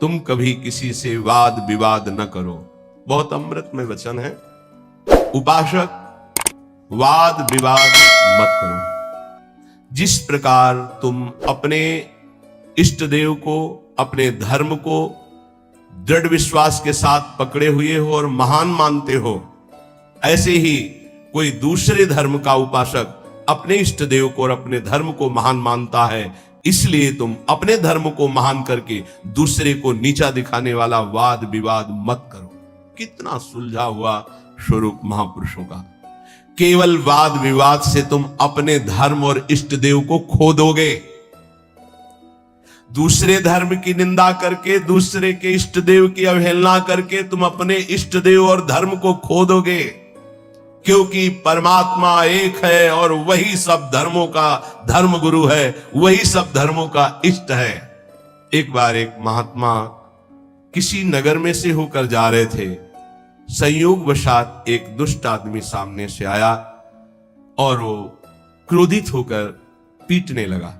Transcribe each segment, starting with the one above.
तुम कभी किसी से वाद विवाद न करो। बहुत अमृतमय वचन है। उपासक, वाद विवाद मत करो। जिस प्रकार तुम अपने इष्ट देव को, अपने धर्म को दृढ़ विश्वास के साथ पकड़े हुए हो और महान मानते हो, ऐसे ही कोई दूसरे धर्म का उपासक अपने इष्ट देव को और अपने धर्म को महान मानता है। इसलिए तुम अपने धर्म को महान करके दूसरे को नीचा दिखाने वाला वाद विवाद मत करो। कितना सुलझा हुआ स्वरूप महापुरुषों का। केवल वाद विवाद से तुम अपने धर्म और इष्ट देव को खो दोगे। दूसरे धर्म की निंदा करके, दूसरे के इष्ट देव की अवहेलना करके तुम अपने इष्ट देव और धर्म को खो दोगे। क्योंकि परमात्मा एक है और वही सब धर्मों का धर्म गुरु है, वही सब धर्मों का इष्ट है। एक बार एक महात्मा किसी नगर में से होकर जा रहे थे। संयोगवशात एक दुष्ट आदमी सामने से आया और वो क्रोधित होकर पीटने लगा।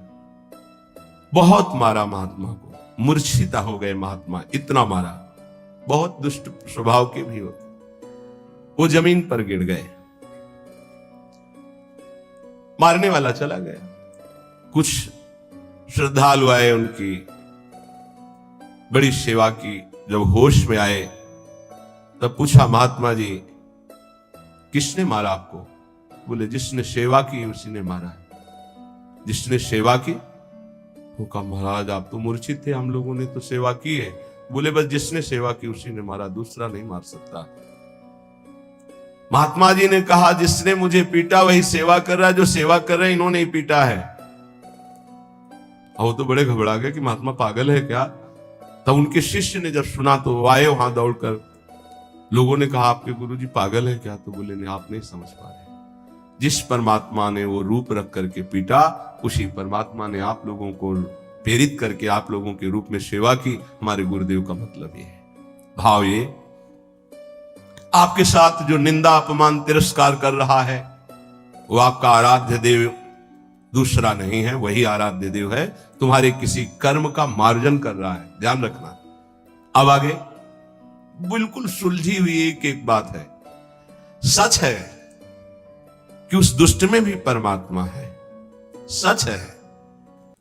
बहुत मारा महात्मा को, मूर्छिता हो गए महात्मा, इतना मारा। बहुत दुष्ट स्वभाव के भी होते। वो जमीन पर गिर गए। मारने वाला चला गया। कुछ श्रद्धालु आए, उनकी बड़ी सेवा की। जब होश में आए तब पूछा, महात्मा जी किसने मारा आपको? बोले, जिसने सेवा की उसी ने मारा है। जिसने सेवा की? वो कहा, महाराज आप तो मूर्छित थे, हम लोगों ने तो सेवा की है। बोले, बस जिसने सेवा की उसी ने मारा, दूसरा नहीं मार सकता। महात्मा जी ने कहा, जिसने मुझे पीटा वही सेवा कर रहा है, जो सेवा कर रहे हैं इन्होंने ही पीटा है। वो तो बड़े घबरा गए कि महात्मा पागल है क्या। तब उनके शिष्य ने जब सुना तो वो आए वहां दौड़कर। लोगों ने कहा, आपके गुरुजी पागल है क्या? तो बोले, नहीं, आप नहीं समझ पा रहे। जिस परमात्मा ने वो रूप रख करके पीटा, उसी परमात्मा ने आप लोगों को प्रेरित करके आप लोगों के रूप में सेवा की। हमारे गुरुदेव का मतलब ये है। भाव ये, आपके साथ जो निंदा अपमान तिरस्कार कर रहा है वो आपका आराध्य देव दूसरा नहीं है, वही आराध्य देव है। तुम्हारे किसी कर्म का मार्जन कर रहा है, ध्यान रखना। अब आगे बिल्कुल सुलझी हुई एक एक बात है। सच है कि उस दुष्ट में भी परमात्मा है। सच है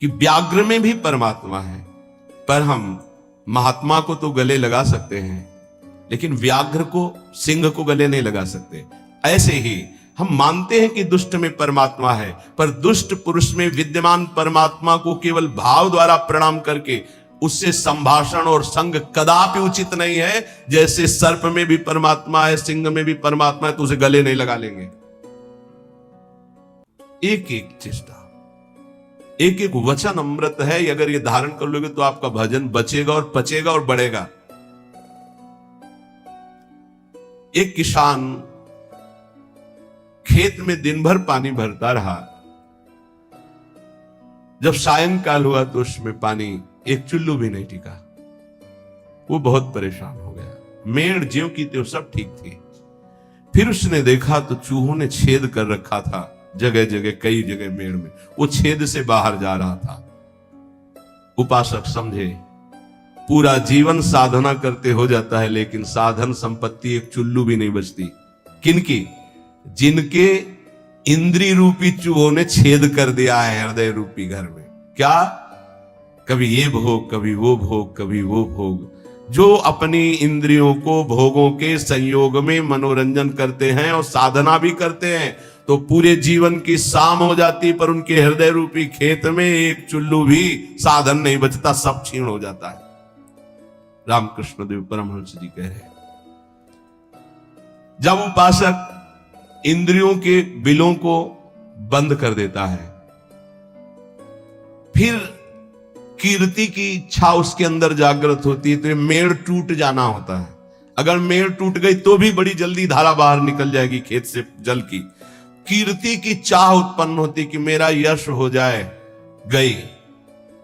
कि व्याघ्र में भी परमात्मा है। पर हम महात्मा को तो गले लगा सकते हैं, लेकिन व्याघ्र को, सिंह को गले नहीं लगा सकते। ऐसे ही हम मानते हैं कि दुष्ट में परमात्मा है, पर दुष्ट पुरुष में विद्यमान परमात्मा को केवल भाव द्वारा प्रणाम करके उससे संभाषण और संग कदापि उचित नहीं है। जैसे सर्प में भी परमात्मा है, सिंह में भी परमात्मा है, तो उसे गले नहीं लगा लेंगे। एक एक चेष्टा, एक एक वचन अमृत है। अगर ये धारण कर लोगे तो आपका भजन बचेगा और पचेगा और बढ़ेगा। एक किसान खेत में दिन भर पानी भरता रहा। जब सायंकाल हुआ तो उसमें पानी एक चुल्लू भी नहीं टिका। वो बहुत परेशान हो गया। मेड़ ज्यों की त्यों सब ठीक थी। फिर उसने देखा तो चूहों ने छेद कर रखा था जगह जगह, कई जगह मेड़ में। वो छेद से बाहर जा रहा था। उपासक समझे, पूरा जीवन साधना करते हो जाता है, लेकिन साधन संपत्ति एक चुल्लू भी नहीं बचती। किनकी? जिनके इंद्रिय रूपी चूहों ने छेद कर दिया है हृदय रूपी घर में। क्या? कभी ये भोग, कभी वो भोग, कभी वो भोग। जो अपनी इंद्रियों को भोगों के संयोग में मनोरंजन करते हैं और साधना भी करते हैं, तो पूरे जीवन की शाम हो जाती, पर उनके हृदय रूपी खेत में एक चुल्लू भी साधन नहीं बचता, सब क्षीण हो जाता है। रामकृष्ण देव परमहंस जी कह रहे हैं, जब उपासक इंद्रियों के बिलों को बंद कर देता है, फिर कीर्ति की इच्छा उसके अंदर जागृत होती है, तो ये मेड़ टूट जाना होता है। अगर मेड़ टूट गई तो भी बड़ी जल्दी धारा बाहर निकल जाएगी खेत से जल की। कीर्ति की चाह उत्पन्न होती कि मेरा यश हो जाए। गई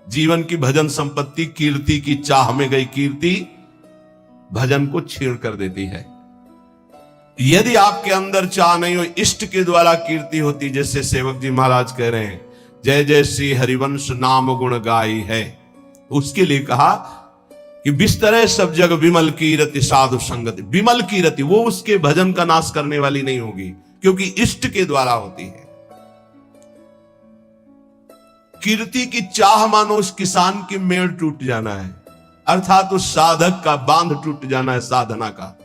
जीवन की भजन संपत्ति कीर्ति की चाह में गई। कीर्ति भजन को छीण कर देती है। यदि आपके अंदर चाह नहीं हो, इष्ट के द्वारा कीर्ति होती, जैसे सेवक जी महाराज कह रहे हैं, जय जय श्री हरिवंश नाम गुण गाई है, उसके लिए कहा कि बिस्तरे सब जग विमल की रति साधु संगति। विमल की रति, वो उसके भजन का नाश करने वाली नहीं होगी, क्योंकि इष्ट के द्वारा होती है। कीर्ति की चाह मानो उस किसान की मेड़ टूट जाना है, अर्थात उस साधक का बांध टूट जाना है साधना का।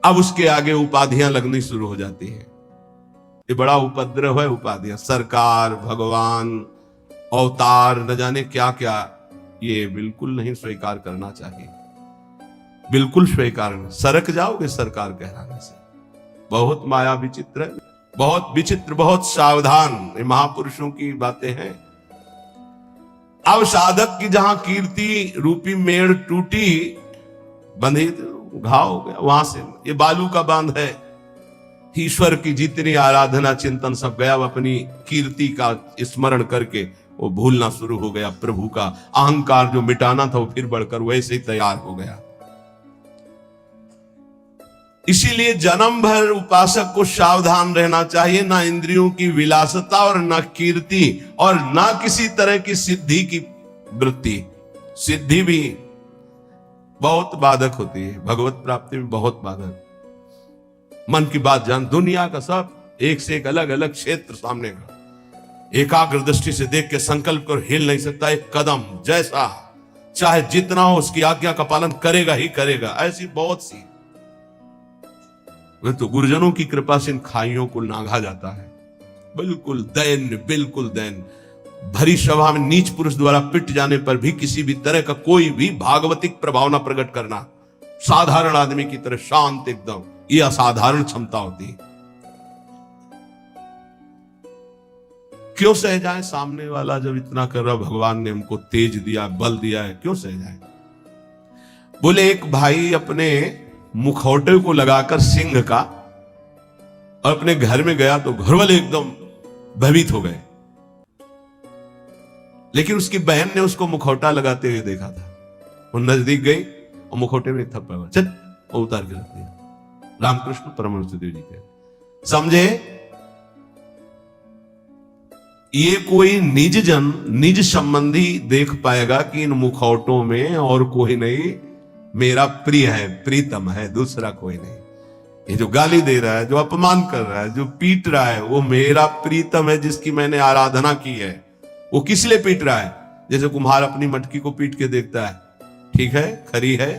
अब उसके आगे उपाधियां लगनी शुरू हो जाती हैं। ये बड़ा उपद्रव है उपाधियां, सरकार, भगवान, अवतार, न जाने क्या क्या। ये बिल्कुल नहीं स्वीकार करना चाहिए, बिल्कुल स्वीकार नहीं। सरक जाओगे सरकार कहलाने से। बहुत माया विचित्र है, बहुत विचित्र, बहुत सावधान। ये महापुरुषों की बातें हैं। अब साधक की जहां कीर्ति रूपी मेड़ टूटी, बंधी, घाव हो गया, वहां से ये बालू का बांध है। ईश्वर की जितनी आराधना चिंतन सब गया, वो अपनी कीर्ति का स्मरण करके वो भूलना शुरू हो गया। प्रभु का अहंकार जो मिटाना था वो फिर बढ़कर वैसे ही तैयार हो गया। इसीलिए जन्म भर उपासक को सावधान रहना चाहिए, ना इंद्रियों की विलासता और ना कीर्ति और ना किसी तरह की सिद्धि की वृत्ति। सिद्धि भी बहुत बाधक होती है, भगवत प्राप्ति में बहुत बाधक। मन की बात जान, दुनिया का सब एक से एक अलग अलग क्षेत्र सामने का, एकाग्र दृष्टि से देख के संकल्प कर हिल नहीं सकता एक कदम। जैसा चाहे जितना हो उसकी आज्ञा का पालन करेगा ही करेगा। ऐसी बहुत सी, वे तो गुरुजनों की कृपा से इन खाइयों को नांगा जाता है। बिल्कुल दैन्य, बिल्कुल दैन्य। भरी सभा में नीच पुरुष द्वारा पिट जाने पर भी किसी भी तरह का कोई भी भागवतिक प्रभाव न प्रकट करना, साधारण आदमी की तरह शांत एकदम, ये असाधारण क्षमता होती है। क्यों सह जाए सामने वाला जब इतना कर रहा, भगवान ने हमको तेज दिया, बल दिया है, क्यों सह जाए। बोले एक भाई अपने मुखौटे को लगाकर सिंह का और अपने घर में गया तो घर वाले एकदम भयभीत हो गए, लेकिन उसकी बहन ने उसको मुखौटा लगाते हुए देखा था। वो नजदीक गई और मुखौटे में थप्पड़ मारा, चल, और उतार के रख दिया। रामकृष्ण परमहंस देव जी के समझे, ये कोई निज जन, निज संबंधी देख पाएगा कि इन मुखौटों में और कोई नहीं, मेरा प्रिय है, प्रीतम है, दूसरा कोई नहीं। ये जो गाली दे रहा है, जो अपमान कर रहा है, जो पीट रहा है, वो मेरा प्रीतम है जिसकी मैंने आराधना की है। वो किस लिए पीट रहा है? जैसे कुम्हार अपनी मटकी को पीट के देखता है, ठीक है, खरी है,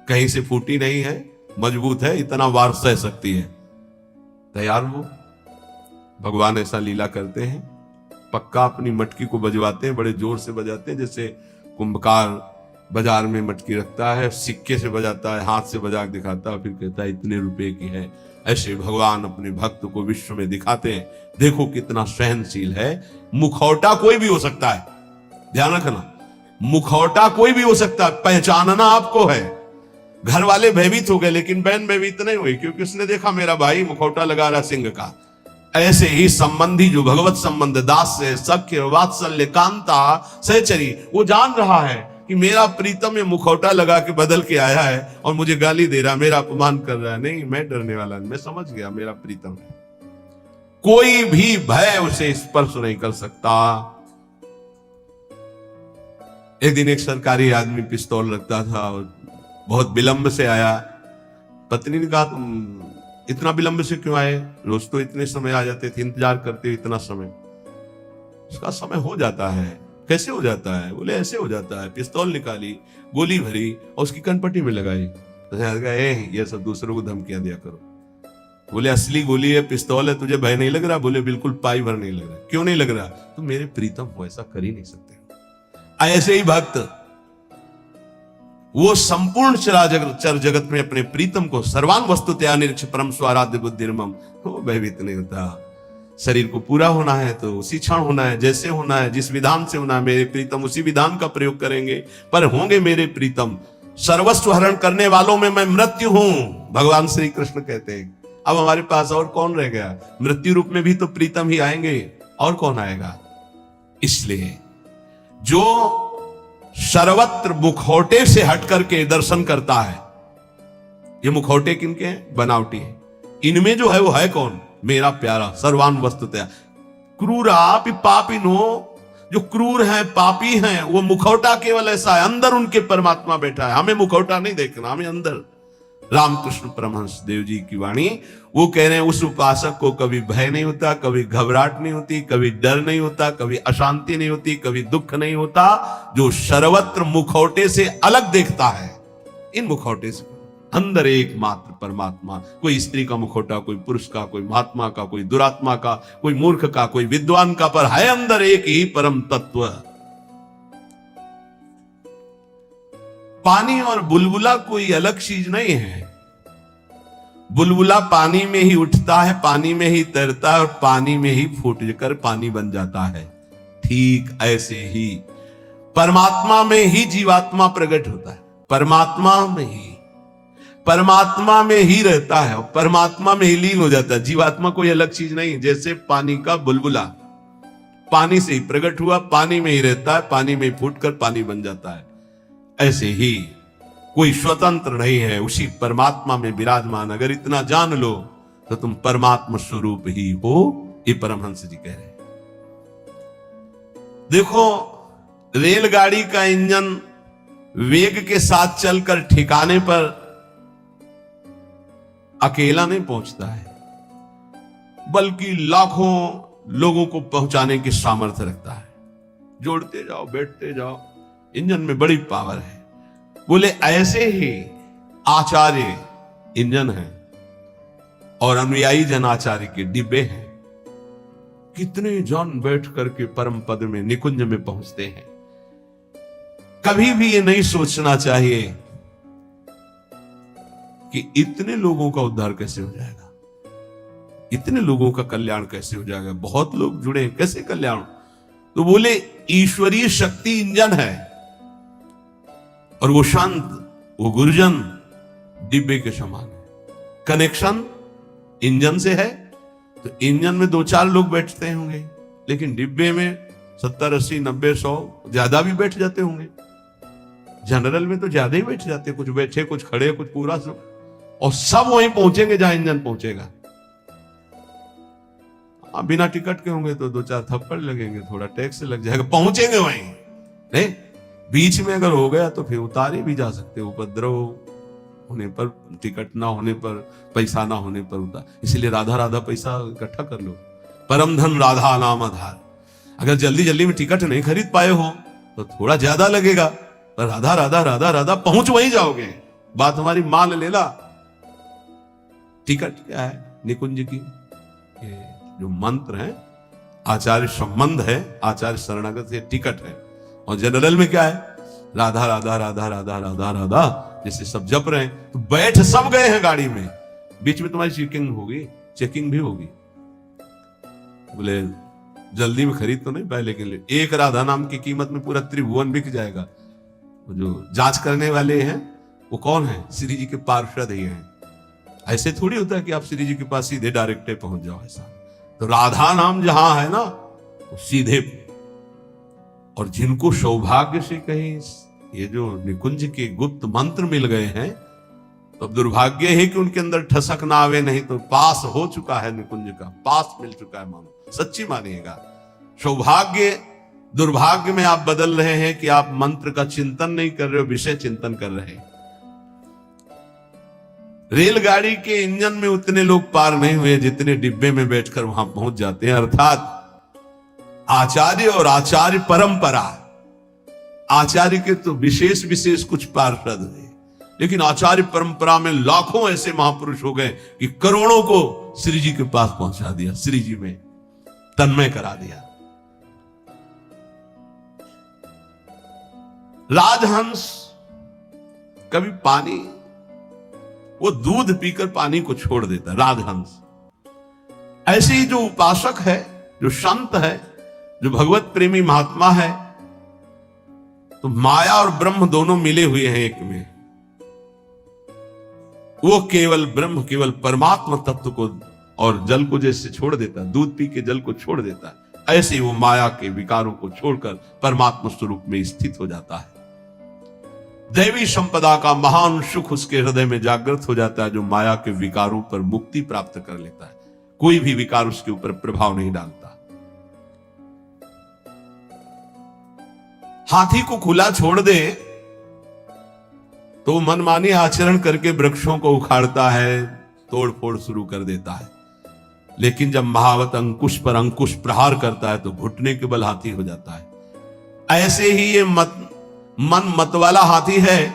कहीं से फूटी नहीं है, मजबूत है, इतना वार सह सकती है, तैयार हो। भगवान ऐसा लीला करते हैं, पक्का अपनी मटकी को बजवाते हैं, बड़े जोर से बजाते हैं, जैसे कुंभकार बाजार में मटकी रखता है, सिक्के से बजाता है, हाथ से बजा दिखाता है, फिर कहता है इतने रुपए की है। ऐसे भगवान अपने भक्त को विश्व में दिखाते हैं, देखो कितना सहनशील है। मुखौटा कोई भी हो सकता है, ध्यान रखना, मुखौटा कोई भी हो सकता है, पहचानना आपको है। घर वाले भयभीत हो गए, लेकिन बहन भयभीत नहीं हुई, क्योंकि उसने देखा मेरा भाई मुखौटा लगा रहा सिंह का। ऐसे ही संबंधी जो भगवत संबंध, दास से सख्य, वात्सल्य, कांता, सहचरी, वो जान रहा है कि मेरा प्रीतम ये मुखौटा लगा के बदल के आया है और मुझे गाली दे रहा, मेरा अपमान कर रहा है। नहीं, मैं डरने वाला नहीं, मैं समझ गया मेरा प्रीतम है। कोई भी भय उसे स्पर्श नहीं कर सकता। एक दिन एक सरकारी आदमी पिस्तौल रखता था और बहुत विलंब से आया। पत्नी ने कहा, तुम इतना विलंब से क्यों आए? रोज तो इतने समय आ जाते थे, इंतजार करते हो इतना समय। उसका समय हो जाता है। कैसे हो जाता है? बोले ऐसे हो जाता है। पिस्तौल निकाली, गोली भरी और उसकी कनपट्टी में लगाई। ये सब दूसरों को धमकियां दिया करो। बोले असली गोली है, पिस्तौल है, तुझे भय नहीं लग रहा? बोले बिल्कुल पाई भर नहीं लग रहा। क्यों नहीं लग रहा? तुम मेरे प्रीतम हो, ऐसा कर ही नहीं सकते। ऐसे ही भक्त, वो संपूर्ण चर जगत में अपने प्रीतम को सर्वांग वस्तुतया निरीक्ष परम स्वाराध्य बुद्धिर्मम, वो भयभीत नहीं होता। शरीर को पूरा होना है तो उसी क्षण होना है, जैसे होना है, जिस विधान से होना है, मेरे प्रीतम उसी विधान का प्रयोग करेंगे, पर होंगे मेरे प्रीतम। सर्वस्व हरण करने वालों में मैं मृत्यु हूं, भगवान श्री कृष्ण कहते हैं। अब हमारे पास और कौन रह गया? मृत्यु रूप में भी तो प्रीतम ही आएंगे, और कौन आएगा? इसलिए जो सर्वत्र मुखौटे से हट करके दर्शन करता है, ये मुखौटे किनके हैं? बनावटी है। इनमें जो है वो है कौन? मेरा प्यारा, सर्वान वस्तुतया। क्रूरा पापिनो, जो क्रूर हैं, पापी हैं, वो मुखौटा केवल ऐसा है, अंदर उनके परमात्मा बैठा है। हमें मुखौटा नहीं देखना, हमें अंदर। रामकृष्ण परमहंस देव जी की वाणी, वो कह रहे हैं उस उपासक को कभी भय नहीं होता, कभी घबराहट नहीं होती, कभी डर नहीं होता, कभी अशांति नहीं होती, कभी दुख नहीं होता, जो सर्वत्र मुखौटे से अलग देखता है। इन मुखौटे से अंदर एकमात्र परमात्मा, कोई स्त्री का मुखौटा, कोई पुरुष का, कोई महात्मा का, कोई दुरात्मा का, कोई मूर्ख का, कोई विद्वान का, पर है अंदर एक ही परम तत्व। पानी और बुलबुला कोई अलग चीज नहीं है। बुलबुला पानी में ही उठता है, पानी में ही तैरता है और पानी में ही फूट कर पानी बन जाता है। ठीक ऐसे ही परमात्मा में ही जीवात्मा प्रकट होता है, परमात्मा में ही रहता है और परमात्मा में ही लीन हो जाता है। जीवात्मा कोई अलग चीज नहीं। जैसे पानी का बुलबुला पानी से ही प्रकट हुआ, पानी में ही रहता है, पानी में ही फूट कर पानी बन जाता है, ऐसे ही कोई स्वतंत्र नहीं है, उसी परमात्मा में विराजमान। अगर इतना जान लो तो तुम परमात्मा स्वरूप ही हो, ये परमहंस जी कह रहे हैं। देखो, रेलगाड़ी का इंजन वेग के साथ चलकर ठिकाने पर अकेला नहीं पहुंचता है, बल्कि लाखों लोगों को पहुंचाने की सामर्थ्य रखता है। जोड़ते जाओ, बैठते जाओ, इंजन में बड़ी पावर है। बोले ऐसे ही आचार्य इंजन है और अनुयायी जन आचार्य के डिब्बे हैं। कितने जन बैठ करके परम पद में, निकुंज में पहुंचते हैं। कभी भी ये नहीं सोचना चाहिए कि इतने लोगों का उद्धार कैसे हो जाएगा, इतने लोगों का कल्याण कैसे हो जाएगा। बहुत लोग जुड़े हैं, कैसे कल्याण? तो बोले ईश्वरीय शक्ति इंजन है और वो शांत, वो गुरुजन डिब्बे के समान है। कनेक्शन इंजन से है तो इंजन में 2-4 लोग बैठते होंगे, लेकिन डिब्बे में 70, 80, 90, 100 ज्यादा भी बैठ जाते होंगे। जनरल में तो ज्यादा ही बैठ जाते, कुछ बैठे, कुछ खड़े, कुछ पूरा सब, और सब वहीं पहुंचेंगे जहां इंजन पहुंचेगा। बिना टिकट के होंगे तो 2-4 थप्पड़ लगेंगे, थोड़ा टैक्स लग जाएगा, पहुंचेंगे वहीं। नहीं, बीच में अगर हो गया तो फिर उतारे भी जा सकते, उपद्रव होने पर, टिकट ना होने पर, पैसा ना होने पर उतार। इसलिए राधा राधा पैसा इकट्ठा कर लो, परम धन राधा नाम आधार। अगर जल्दी जल्दी में टिकट नहीं खरीद पाए हो तो थोड़ा ज्यादा लगेगा, पर राधा राधा राधा राधा पहुंच वहीं जाओगे। बात हमारी मान लेला। टिकट क्या है? निकुंज की ये जो मंत्र है, आचार्य संबंध है, आचार्य शरणागत से टिकट है। और जनरल में क्या है? राधा राधा राधा राधा राधा राधा, जैसे सब जप रहे हैं तो बैठ सब गए हैं गाड़ी में, बीच में तुम्हारी चेकिंग होगी, चेकिंग भी होगी। बोले जल्दी में खरीद तो नहीं पाए, लेकिन एक राधा नाम की कीमत में पूरा त्रिभुवन बिक जाएगा। जो जांच करने वाले हैं वो कौन है? श्री जी के पार्षद ही हैं। ऐसे थोड़ी होता है कि आप श्री जी के पास सीधे डायरेक्ट पहुंच जाओ, ऐसा। तो राधा नाम जहां है ना, वो सीधे। और जिनको सौभाग्य से कहीं ये जो निकुंज के गुप्त मंत्र मिल गए हैं, तो दुर्भाग्य है कि उनके अंदर ठसक ना आवे, नहीं तो पास हो चुका है निकुंज का, पास मिल चुका है। मानो सच्ची मानिएगा। सौभाग्य दुर्भाग्य में आप बदल रहे हैं कि आप मंत्र का चिंतन नहीं कर रहे हो, विषय चिंतन कर रहे हैं। रेलगाड़ी के इंजन में उतने लोग पार नहीं हुए जितने डिब्बे में बैठकर वहां पहुंच जाते हैं। अर्थात आचार्य और आचार्य परंपरा, आचार्य के तो विशेष विशेष कुछ पार्षद हैं, लेकिन आचार्य परंपरा में लाखों ऐसे महापुरुष हो गए कि करोड़ों को श्री जी के पास पहुंचा दिया, श्री जी में तन्मय करा दिया। राजहंस कभी पानी, वो दूध पीकर पानी को छोड़ देता है, राजहंस। ऐसे ही जो उपासक है, जो संत है, जो भगवत प्रेमी महात्मा है, तो माया और ब्रह्म दोनों मिले हुए हैं एक में। वो केवल ब्रह्म, केवल परमात्मा तत्व को और जल को जैसे छोड़ देता है, दूध पी के जल को छोड़ देता है, ऐसे वो माया के विकारों को छोड़कर परमात्मा स्वरूप में स्थित हो जाता है। दैवी संपदा का महान सुख उसके हृदय में जागृत हो जाता है, जो माया के विकारों पर मुक्ति प्राप्त कर लेता है। कोई भी विकार उसके ऊपर प्रभाव नहीं डालता। हाथी को खुला छोड़ दे तो मनमानी आचरण करके वृक्षों को उखाड़ता है, तोड़ फोड़ शुरू कर देता है। लेकिन जब महावत अंकुश पर अंकुश प्रहार करता है तो घुटने के बल हाथी हो जाता है। ऐसे ही ये मन मत वाला हाथी है,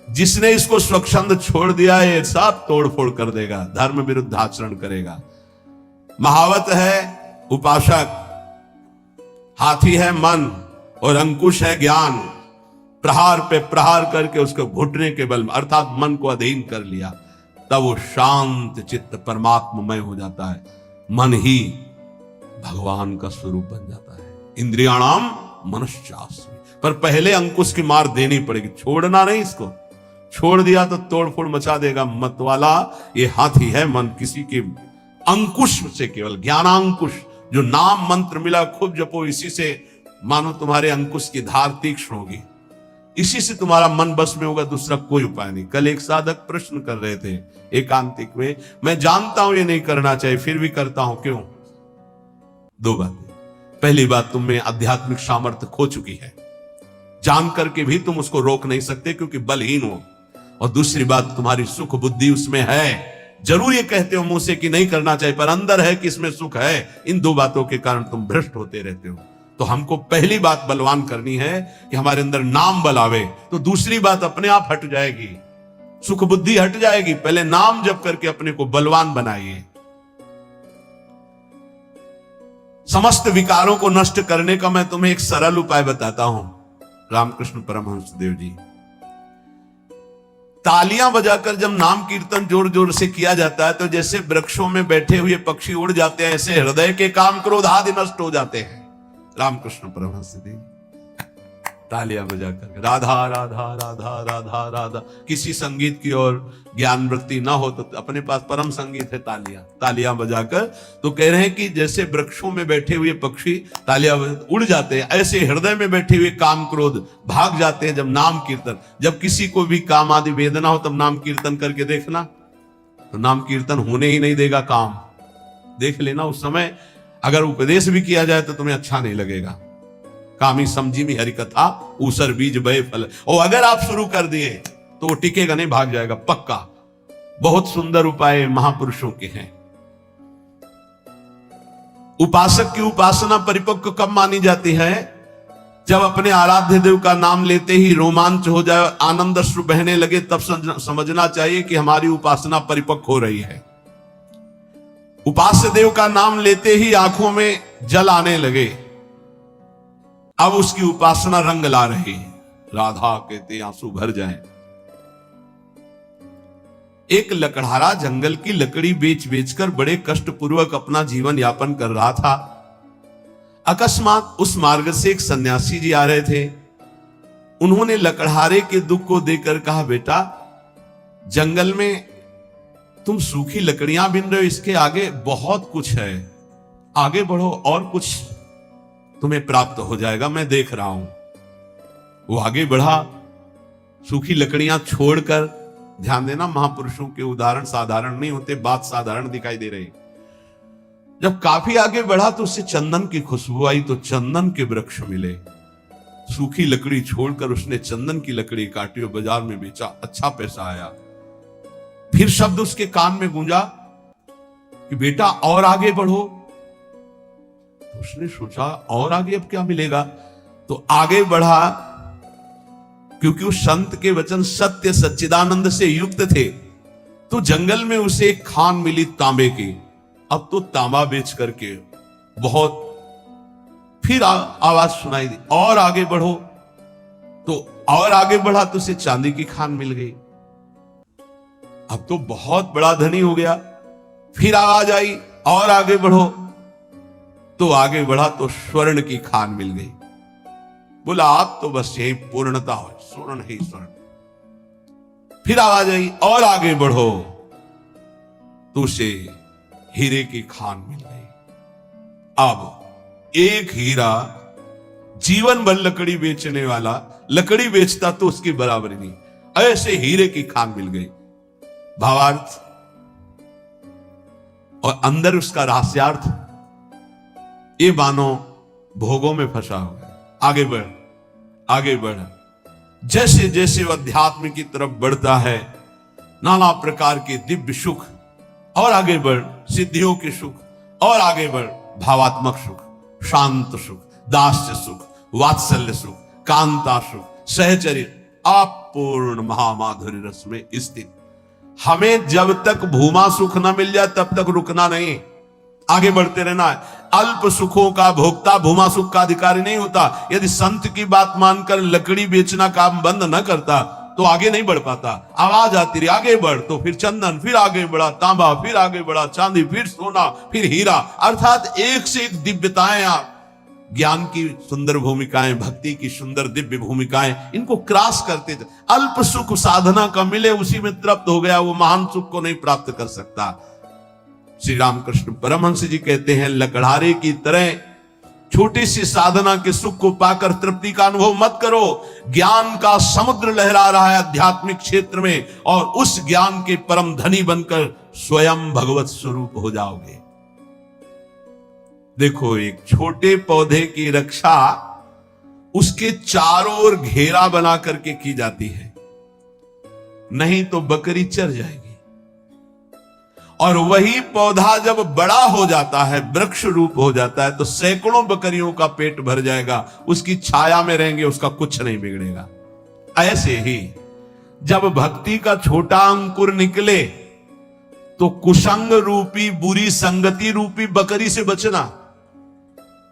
जिसने इसको स्वच्छंद छोड़ दिया है, ये सब तोड़ फोड़ कर देगा, धर्म विरुद्ध आचरण करेगा। महावत है उपासक, हाथी है मन और अंकुश है ज्ञान। प्रहार पे प्रहार करके उसको घुटने के बल अर्थात मन को अधीन कर लिया, तब वो शांत चित्त परमात्ममय हो जाता है। मन ही भगवान का स्वरूप बन जाता है। इंद्रियाणाम मनश्चास्मि, पर पहले अंकुश की मार देनी पड़ेगी, छोड़ना नहीं। इसको छोड़ दिया तो तोड़ फोड़ मचा देगा। मत वाला ये हाथी है मन, किसी के अंकुश से, केवल ज्ञानांकुश, जो नाम मंत्र मिला खूब जपो, इसी से मानो तुम्हारे अंकुश की धार तीक्ष्ण होगी, इसी से तुम्हारा मन बस में होगा, दूसरा कोई उपाय नहीं। कल एक साधक प्रश्न कर रहे थे एकांतिक में, मैं जानता हूं ये नहीं करना चाहिए फिर भी करता हूं, क्यों? दो बातें। पहली बात, तुम में आध्यात्मिक सामर्थ्य खो चुकी है, जान करके भी तुम उसको रोक नहीं सकते क्योंकि बलहीन हो। और दूसरी बात, तुम्हारी सुख बुद्धि उसमें है, जरूर ये कहते हो मुंह से कि नहीं करना चाहिए, पर अंदर है कि इसमें सुख है। इन दो बातों के कारण तुम भ्रष्ट होते रहते हो। तो हमको पहली बात बलवान करनी है कि हमारे अंदर नाम बल आवे, तो दूसरी बात अपने आप हट जाएगी, सुख बुद्धि हट जाएगी। पहले नाम जप करके अपने को बलवान बनाइए। समस्त विकारों को नष्ट करने का मैं तुम्हें एक सरल उपाय बताता हूं। रामकृष्ण परमहंस देव जी, तालियां बजाकर जब नाम कीर्तन जोर जोर से किया जाता है तो जैसे वृक्षों में बैठे हुए पक्षी उड़ जाते हैं, ऐसे हृदय के काम क्रोध आदि नष्ट हो जाते हैं। रामकृष्ण परमहंस देव तालियां बजाकर राधा राधा राधा राधा राधा, किसी संगीत की ओर ज्ञान वृत्ति ना हो तो अपने पास परम संगीत है तालियां, तालियां बजाकर। तो कह रहे हैं कि जैसे वृक्षों में बैठे हुए पक्षी तालियां उड़ जाते हैं, ऐसे हृदय में बैठे हुए काम क्रोध भाग जाते हैं जब नाम कीर्तन। जब किसी को भी काम आदि वेदना हो तब नाम कीर्तन करके देखना, तो नाम कीर्तन होने ही नहीं देगा काम। देख लेना, उस समय अगर उपदेश भी किया जाए तो तुम्हें अच्छा नहीं लगेगा। कामी समझी में हरि कथा ऊसर बीज बय फल, और अगर आप शुरू कर दिए तो वो टिकेगा नहीं, भाग जाएगा पक्का। बहुत सुंदर उपाय महापुरुषों के हैं। उपासक की उपासना परिपक्व कब मानी जाती है? जब अपने आराध्य देव का नाम लेते ही रोमांच हो जाए, आनंद अश्रु बहने लगे, तब समझना चाहिए कि हमारी उपासना परिपक्व हो रही है। उपास्य देव का नाम लेते ही आंखों में जल आने लगे, अब उसकी उपासना रंग ला रही। राधा कहते आंसू भर जाएं। एक लकड़हारा जंगल की लकड़ी बेच बेचकर बड़े कष्ट पूर्वक अपना जीवन यापन कर रहा था। अकस्मात उस मार्ग से एक सन्यासी जी आ रहे थे। उन्होंने लकड़हारे के दुख को देखकर कहा, बेटा जंगल में तुम सूखी लकड़ियां बिन रहे हो, इसके आगे बहुत कुछ है, आगे बढ़ो और कुछ तुम्हें प्राप्त हो जाएगा, मैं देख रहा हूं। वो आगे बढ़ा, सूखी लकड़ियां छोड़कर। ध्यान देना, महापुरुषों के उदाहरण साधारण नहीं होते, बात साधारण दिखाई दे रही। जब काफी आगे बढ़ा तो उससे चंदन की खुशबू आई, तो चंदन के वृक्ष मिले। सूखी लकड़ी छोड़कर उसने चंदन की लकड़ी काटी और बाजार में बेचा, अच्छा पैसा आया। फिर शब्द उसके कान में गूंजा कि बेटा और आगे बढ़ो। तो उसने सोचा और आगे अब क्या मिलेगा, तो आगे बढ़ा, क्योंकि उस संत के वचन सत्य सच्चिदानंद से युक्त थे। तो जंगल में उसे एक खान मिली तांबे की, अब तो तांबा बेच करके बहुत। फिर आवाज सुनाई दी, और आगे बढ़ो, तो और आगे बढ़ा तो उसे चांदी की खान मिल गई, अब तो बहुत बड़ा धनी हो गया। फिर आवाज आई, और आगे बढ़ो, तो आगे बढ़ा तो स्वर्ण की खान मिल गई। बोला आप तो बस यही पूर्णता हो, स्वर्ण ही स्वर्ण। फिर आवाज आई, और आगे बढ़ो, तो उसे हीरे की खान मिल गई। अब एक हीरा जीवन भर लकड़ी बेचने वाला लकड़ी बेचता तो उसकी बराबरी नहीं, ऐसे हीरे की खान मिल गई। भावार्थ और अंदर उसका रहस्यार्थ, ये मानो भोगों में फंसा हुआ है। आगे बढ़, आगे बढ़। जैसे जैसे वह अध्यात्म की तरफ बढ़ता है, नाना प्रकार के दिव्य सुख, और आगे बढ़ सिद्धियों के सुख, और आगे बढ़ भावात्मक सुख, शांत सुख, दास्य सुख, वात्सल्य सुख, कांता सुख, सहचर्य, अपूर्ण महामाधुर्य रस में स्थित। हमें जब तक भूमा सुख न मिल जाए तब तक रुकना नहीं, आगे बढ़ते रहना है। अल्प सुखों का भोक्ता भूमा सुख का अधिकारी नहीं होता। यदि संत की बात मानकर लकड़ी बेचना काम बंद न करता तो आगे नहीं बढ़ पाता। आवाज आती रही आगे बढ़, तो फिर चंदन, फिर आगे बढ़ा तांबा, फिर आगे बढ़ा चांदी, फिर सोना, फिर हीरा, अर्थात एक से एक दिव्यताएं, आप ज्ञान की सुंदर भूमिकाएं, भक्ति की सुंदर दिव्य भूमिकाएं, इनको क्रॉस करते थे। अल्प सुख साधना का मिले उसी में तृप्त हो गया, वो महान सुख को नहीं प्राप्त कर सकता। श्री रामकृष्ण परमहंस जी कहते हैं, लकड़हारे की तरह छोटी सी साधना के सुख को पाकर तृप्ति का अनुभव मत करो। ज्ञान का समुद्र लहरा रहा है आध्यात्मिक क्षेत्र में, और उस ज्ञान के परम धनी बनकर स्वयं भगवत स्वरूप हो जाओगे। देखो, एक छोटे पौधे की रक्षा उसके चारों ओर घेरा बना करके की जाती है, नहीं तो बकरी चर जाएगी। और वही पौधा जब बड़ा हो जाता है, वृक्ष रूप हो जाता है, तो सैकड़ों बकरियों का पेट भर जाएगा, उसकी छाया में रहेंगे, उसका कुछ नहीं बिगड़ेगा। ऐसे ही जब भक्ति का छोटा अंकुर निकले तो कुसंग रूपी, बुरी संगति रूपी बकरी से बचना।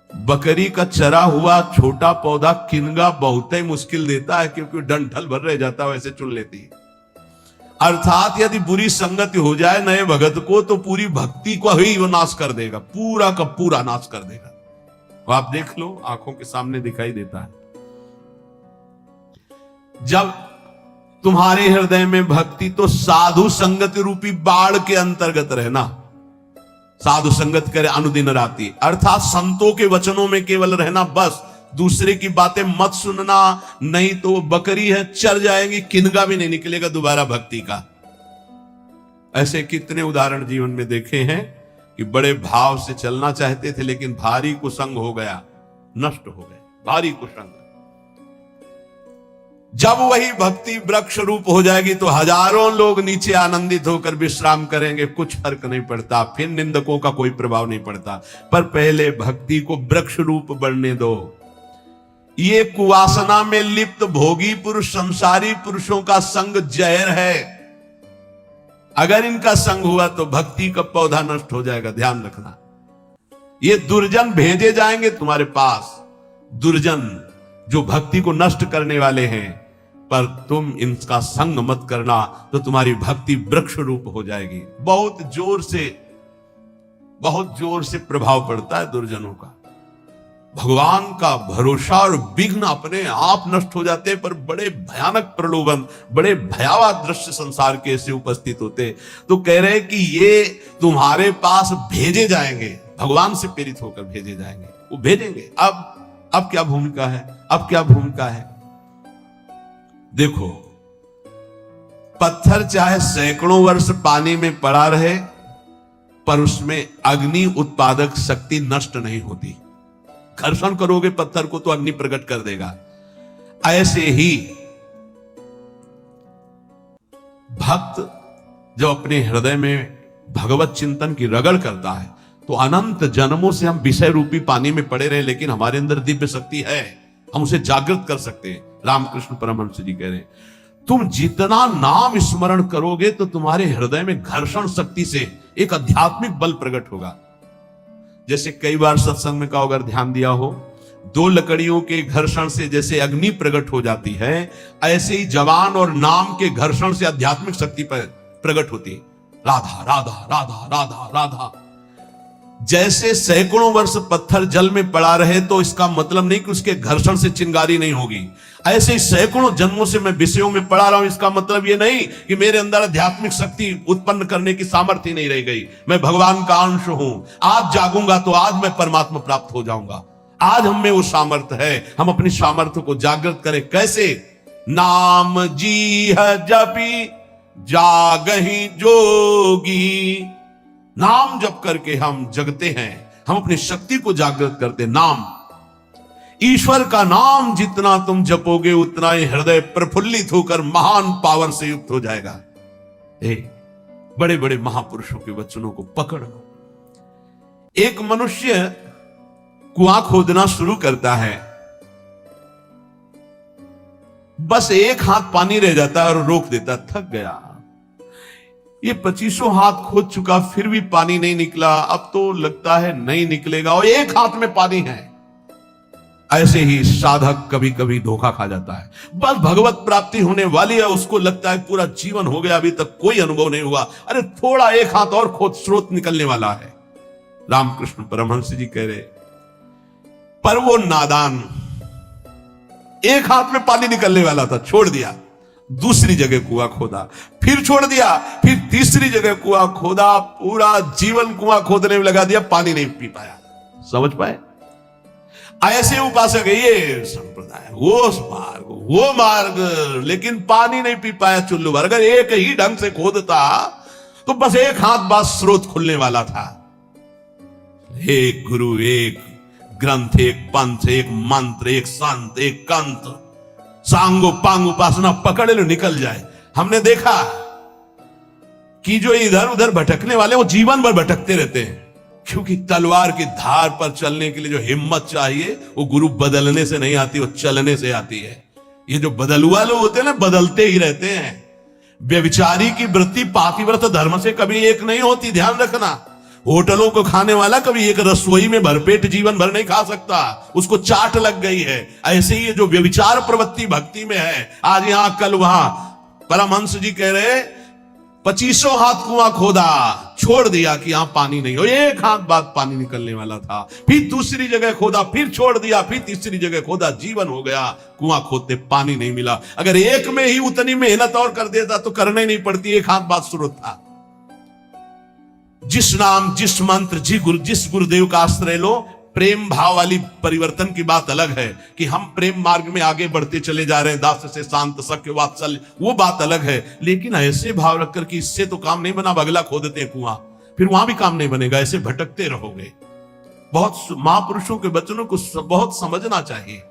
बकरी का चरा हुआ छोटा पौधा किनगा बहुत ही मुश्किल देता है, क्योंकि डंठल भर रह जाता है, वैसे चुन लेती है। अर्थात यदि बुरी संगति हो जाए नए भगत को, तो पूरी भक्ति को ही वो नाश कर देगा, पूरा का पूरा नाश कर देगा। तो आप देख लो, आंखों के सामने दिखाई देता है। जब तुम्हारे हृदय में भक्ति, तो साधु संगति रूपी बाढ़ के अंतर्गत रहना। साधु संगत करे अनुदिन राती, अर्थात संतों के वचनों में केवल रहना, बस दूसरे की बातें मत सुनना, नहीं तो वो बकरी है, चर जाएगी, किनगा भी नहीं निकलेगा दोबारा भक्ति का। ऐसे कितने उदाहरण जीवन में देखे हैं कि बड़े भाव से चलना चाहते थे, लेकिन भारी कुसंग हो गया, नष्ट हो गए, भारी कुसंग। जब वही भक्ति वृक्ष रूप हो जाएगी तो हजारों लोग नीचे आनंदित होकर विश्राम करेंगे, कुछ फर्क नहीं पड़ता, फिर निंदकों का कोई प्रभाव नहीं पड़ता। पर पहले भक्ति को वृक्ष रूप बढ़ने दो। ये कुवासना में लिप्त भोगी पुरुष, संसारी पुरुषों का संग जहर है। अगर इनका संग हुआ तो भक्ति का पौधा नष्ट हो जाएगा, ध्यान रखना। ये दुर्जन भेजे जाएंगे तुम्हारे पास, दुर्जन जो भक्ति को नष्ट करने वाले हैं, पर तुम इनका संग मत करना, तो तुम्हारी भक्ति वृक्ष रूप हो जाएगी। बहुत जोर से प्रभाव पड़ता है दुर्जनों का। भगवान का भरोसा और विघ्न अपने आप नष्ट हो जाते हैं, पर बड़े भयानक प्रलोभन, बड़े भयावह दृश्य संसार के ऐसे उपस्थित होते। तो कह रहे कि ये तुम्हारे पास भेजे जाएंगे, भगवान से प्रेरित होकर भेजे जाएंगे, वो भेजेंगे। अब क्या भूमिका है, अब क्या भूमिका है? देखो, पत्थर चाहे सैकड़ों वर्ष पानी में पड़ा रहे, पर उसमें अग्नि उत्पादक शक्ति नष्ट नहीं होती। घर्षण करोगे पत्थर को तो अग्नि प्रकट कर देगा। ऐसे ही भक्त जब अपने हृदय में भगवत चिंतन की रगड़ करता है, तो अनंत जन्मों से हम विषय रूपी पानी में पड़े रहे, लेकिन हमारे अंदर दिव्य शक्ति है, हम उसे जागृत कर सकते हैं। रामकृष्ण परमहंस जी कह रहे हैं, तुम जितना नाम स्मरण करोगे तो तुम्हारे हृदय में घर्षण शक्ति से एक आध्यात्मिक बल प्रकट होगा। जैसे कई बार सत्संग में का अगर ध्यान दिया हो, दो लकड़ियों के घर्षण से जैसे अग्नि प्रकट हो जाती है, ऐसे ही जवान और नाम के घर्षण से आध्यात्मिक शक्ति प्रकट होती है। राधा राधा राधा राधा राधा। जैसे सैकड़ों वर्ष पत्थर जल में पड़ा रहे, तो इसका मतलब नहीं कि उसके घर्षण से चिंगारी नहीं होगी। ऐसे ही सैकड़ों जन्मों से मैं विषयों में पड़ा रहा हूं, इसका मतलब ये नहीं कि मेरे अंदर आध्यात्मिक शक्ति उत्पन्न करने की सामर्थ्य नहीं रह गई। मैं भगवान का अंश हूं। आज जागूंगा तो आज मैं परमात्मा प्राप्त हो जाऊंगा। आज हम में वो सामर्थ्य है, हम अपनी सामर्थ्य को जागृत करें। कैसे? नाम जी है जपी जागही जोगी। नाम जप करके हम जगते हैं, हम अपनी शक्ति को जागृत करते। नाम ईश्वर का नाम जितना तुम जपोगे उतना ही हृदय प्रफुल्लित होकर महान पावर से युक्त हो जाएगा। बड़े बड़े महापुरुषों के वचनों को पकड़ लो। एक मनुष्य कुआं खोदना शुरू करता है, बस एक हाथ पानी रह जाता है और रोक देता, थक गया। ये 25 हाथ खोद चुका फिर भी पानी नहीं निकला, अब तो लगता है नहीं निकलेगा और एक हाथ में पानी है। ऐसे ही साधक कभी कभी धोखा खा जाता है, बस भगवत प्राप्ति होने वाली है, उसको लगता है पूरा जीवन हो गया, अभी तक कोई अनुभव नहीं हुआ। अरे थोड़ा एक हाथ और खोद, स्रोत निकलने वाला है। रामकृष्ण परमहंस जी कह रहे, पर वो नादान एक हाथ में पानी निकलने वाला था, छोड़ दिया, दूसरी जगह कुआं खोदा, फिर छोड़ दिया, फिर तीसरी जगह कुआं खोदा, पूरा जीवन कुआं खोदने में लगा दिया, पानी नहीं पी पाया। समझ पाए? ऐसे उपासक है ये संप्रदाय, वो मार्ग, लेकिन पानी नहीं पी पाया चुल्लू भर। अगर एक ही ढंग से खोदता तो बस एक हाथ बाद स्रोत खुलने वाला था। एक गुरु, एक ग्रंथ, एक पंथ, एक मंत्र, एक संत, एक कंत, सांगो पांग उपासना पकड़ लो, निकल जाए। हमने देखा कि जो इधर उधर भटकने वाले वो जीवन भर भटकते रहते हैं, क्योंकि तलवार की धार पर चलने के लिए जो हिम्मत चाहिए वो गुरु बदलने से नहीं आती, वो चलने से आती है। ये जो बदलुआ लोग होते हैं ना, बदलते ही रहते हैं। व्यभिचारी की वृत्ति पातिव्रत धर्म से कभी एक नहीं होती, ध्यान रखना। होटलों को खाने वाला कभी एक रसोई में भरपेट जीवन भर नहीं खा सकता, उसको चाट लग गई है। ऐसे ही जो व्यभिचार प्रवृत्ति भक्ति में है, आज यहां कल वहां, परमहंस जी कह रहे 25 हाथ कुआं खोदा, छोड़ दिया कि यहां पानी नहीं हो, एक हाथ बाद पानी निकलने वाला था, फिर दूसरी जगह खोदा, फिर छोड़ दिया, फिर तीसरी जगह खोदा, जीवन हो गया, कुआं खोदते पानी नहीं मिला। अगर एक में ही उतनी मेहनत और कर देता तो करना ही नहीं पड़ती, एक हाथ बाद स्रोत था। जिस नाम, जिस मंत्र, जिस गुरुदेव का आश्रय लो, प्रेम भाव वाली परिवर्तन की बात अलग है कि हम प्रेम मार्ग में आगे बढ़ते चले जा रहे हैं, दास से शांत सख्य वात्सल्य, वो बात अलग है। लेकिन ऐसे भाव रखकर कि इससे तो काम नहीं बना, अगला खोदते हैं कुआं, फिर वहां भी काम नहीं बनेगा, ऐसे भटकते रहोगे। बहुत महापुरुषों के वचनों को बहुत समझना चाहिए।